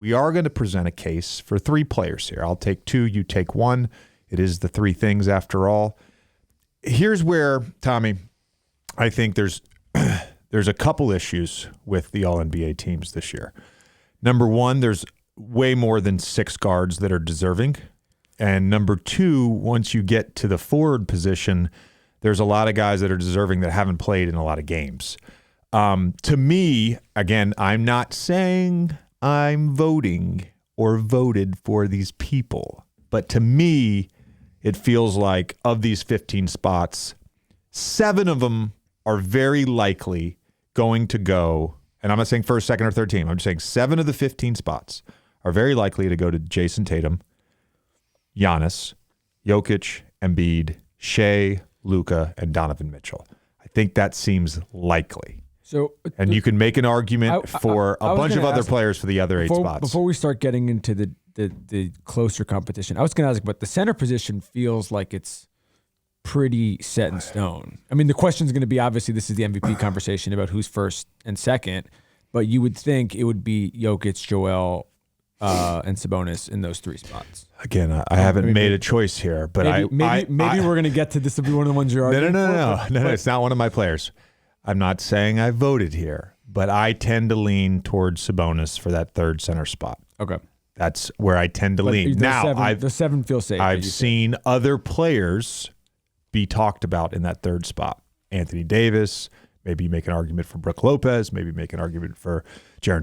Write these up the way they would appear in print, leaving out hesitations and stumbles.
we are going to present a case for three players here. I'll take two, you take one. It is the three things after all. Here's where, Tommy, I think there's a couple issues with the All-NBA teams this year. Number one, there's way more than 6 guards that are deserving. And number two, once you get to the forward position, there's a lot of guys that are deserving that haven't played in a lot of games. To me, again, I'm not saying I'm voting or voted for these people, but to me, it feels like of these 15 spots, 7 of them are very likely going to go, and I'm not saying first, second, or third team. I'm just saying 7 of the 15 spots are very likely to go to Jason Tatum, Giannis, Jokic, Embiid, Shea, Luka, and Donovan Mitchell. I think that seems likely. So, and you can make an argument for a bunch of other players for the other 8 spots. Before we start getting into the closer competition, I was going to ask, but the center position feels like it's pretty set in stone. I mean, the question is going to be, obviously, this is the MVP conversation about who's first and second, but you would think it would be Jokic, Joel, and Sabonis in those 3 spots. Again, I haven't made a choice here, but maybe we're going to get to this will be one of the ones you're arguing No, it's not one of my players. I'm not saying I voted here, but I tend to lean towards Sabonis for that third center spot. Okay. That's where I tend to lean. Now, the 7 feel safe. I've seen other players be talked about in that third spot. Anthony Davis, maybe make an argument for Brook Lopez, maybe make an argument for Jaren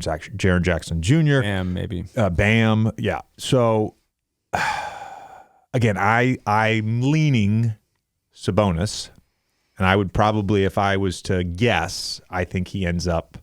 Jackson Jr. Bam, maybe. Bam, yeah. So, again, I'm leaning Sabonis, and I would probably, if I was to guess, I think he ends up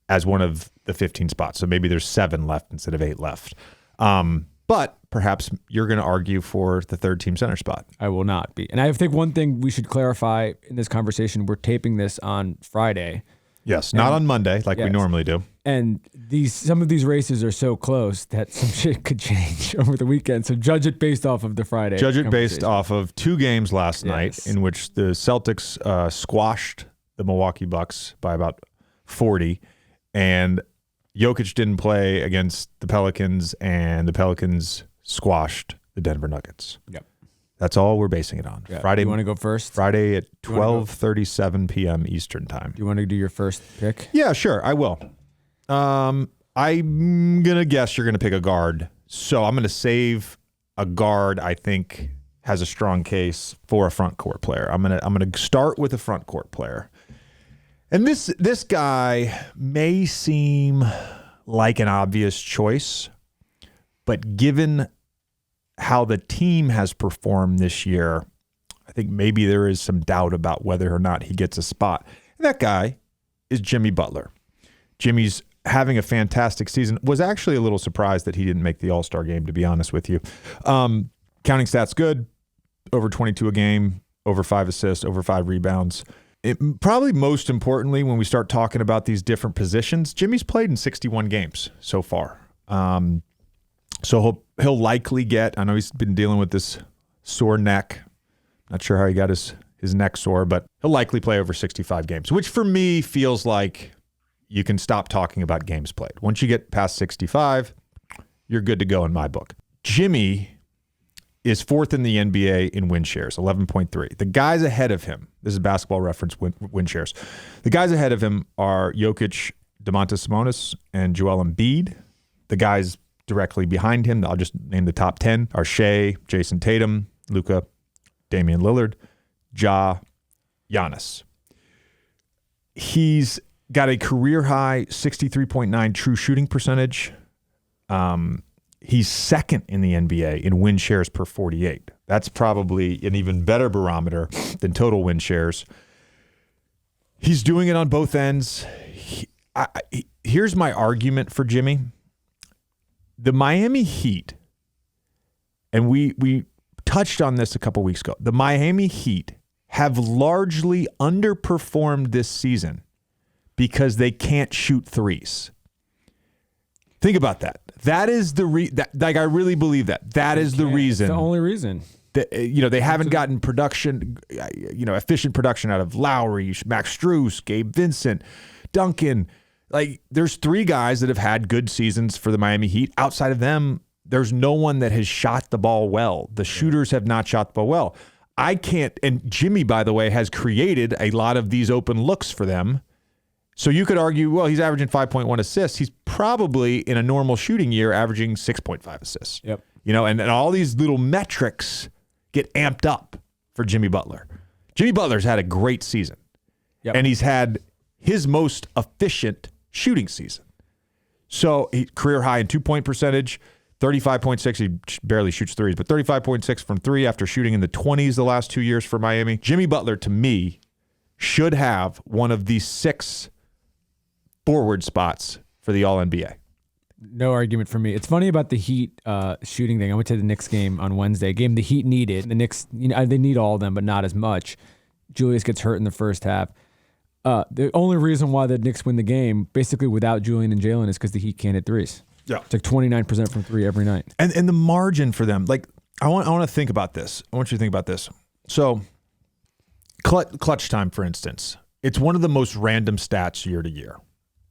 as one of the 15 spots. So maybe there's 7 left instead of 8 left. But perhaps you're going to argue for the third team center spot. I will not be. And I think one thing we should clarify in this conversation, we're taping this on Friday. Yes, not on Monday like we normally do. And some of these races are so close that some shit could change over the weekend. So judge it based off of the Friday. Judge it based off of 2 games last night in which the Celtics squashed the Milwaukee Bucks by about 40, and Jokic didn't play against the Pelicans, and the Pelicans squashed the Denver Nuggets. Yep. That's all we're basing it on. Yeah. Friday. You want to go first? Friday at 12:37 p.m. Eastern time. Do you want to do your first pick? Yeah, sure. I will. I'm going to guess you're going to pick a guard. So I'm going to save a guard I think has a strong case for a front court player. I'm going to start with a front court player. And this guy may seem like an obvious choice, but given how the team has performed this year, I think maybe there is some doubt about whether or not he gets a spot. And that guy is Jimmy Butler. Jimmy's having a fantastic season. Was actually a little surprised that he didn't make the All-Star game, to be honest with you. Counting stats good, over 22 a game, over 5 assists, over 5 rebounds. Probably most importantly, when we start talking about these different positions, Jimmy's played in 61 games so far. So he'll likely get, I know he's been dealing with this sore neck. Not sure how he got his neck sore, but he'll likely play over 65 games, which for me feels like you can stop talking about games played. Once you get past 65, you're good to go in my book. Jimmy is 4th in the NBA in win shares, 11.3. The guys ahead of him, this is Basketball Reference win shares. The guys ahead of him are Jokic, Domantas Sabonis, and Joel Embiid. The guys directly behind him, I'll just name the top 10, are Shea, Jason Tatum, Luka, Damian Lillard, Ja, Giannis. He's got a career-high 63.9 true shooting percentage. He's 2nd in the NBA in win shares per 48. That's probably an even better barometer than total win shares. He's doing it on both ends. Here's my argument for Jimmy. The Miami Heat, and we touched on this a couple weeks ago, the Miami Heat have largely underperformed this season because they can't shoot threes. Think about that. That is the I really believe that. That is the reason. It's the only reason. They haven't gotten production, efficient production out of Lowry, Max Strus, Gabe Vincent, Duncan. Like, there's three guys that have had good seasons for the Miami Heat. Outside of them, there's no one that has shot the ball well. The shooters have not shot the ball well. I can't, and Jimmy, by the way, has created a lot of these open looks for them. So you could argue, well, he's averaging 5.1 assists. He's probably, in a normal shooting year, averaging 6.5 assists. Yep. You know, and all these little metrics get amped up for Jimmy Butler. Jimmy Butler's had a great season. Yep. And he's had his most efficient shooting season. So career high in 2-point percentage, 35.6. He barely shoots threes, but 35.6 from three after shooting in the 20s the last 2 years for Miami. Jimmy Butler, to me, should have one of the 6 forward spots for the All-NBA. No argument for me. It's funny about the Heat shooting thing. I went to the Knicks game on Wednesday, a game the Heat needed. The Knicks, they need all of them, but not as much. Julius gets hurt in the first half. The only reason why the Knicks win the game, basically without Julian and Jalen, is because the Heat can't hit threes. Yeah. It's like 29% from three every night. And the margin for them, like, I want to think about this. I want you to think about this. So, clutch time, for instance, it's one of the most random stats year to year.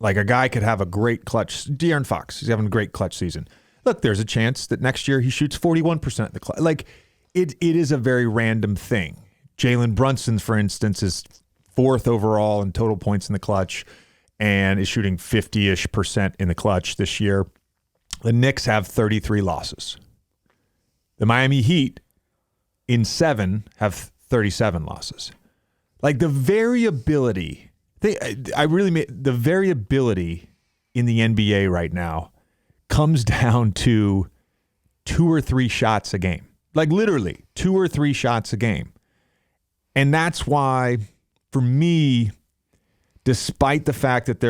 Like, a guy could have a great clutch. De'Aaron Fox, he's having a great clutch season. Look, there's a chance that next year he shoots 41% of the clutch. Like, it is a very random thing. Jalen Brunson, for instance, is 4th overall in total points in the clutch and is shooting 50-ish% in the clutch this year. The Knicks have 33 losses. The Miami Heat in 7 have 37 losses. Like, the variability, the variability in the NBA right now comes down to 2 or 3 shots a game. Like, literally 2 or 3 shots a game. And that's why, for me, despite the fact that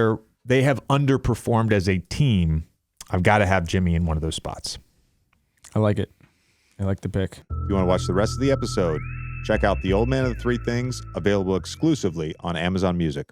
they have underperformed as a team, I've got to have Jimmy in one of those spots. I like it. I like the pick. If you want to watch the rest of the episode, check out The Old Man of the Three Things, available exclusively on Amazon Music.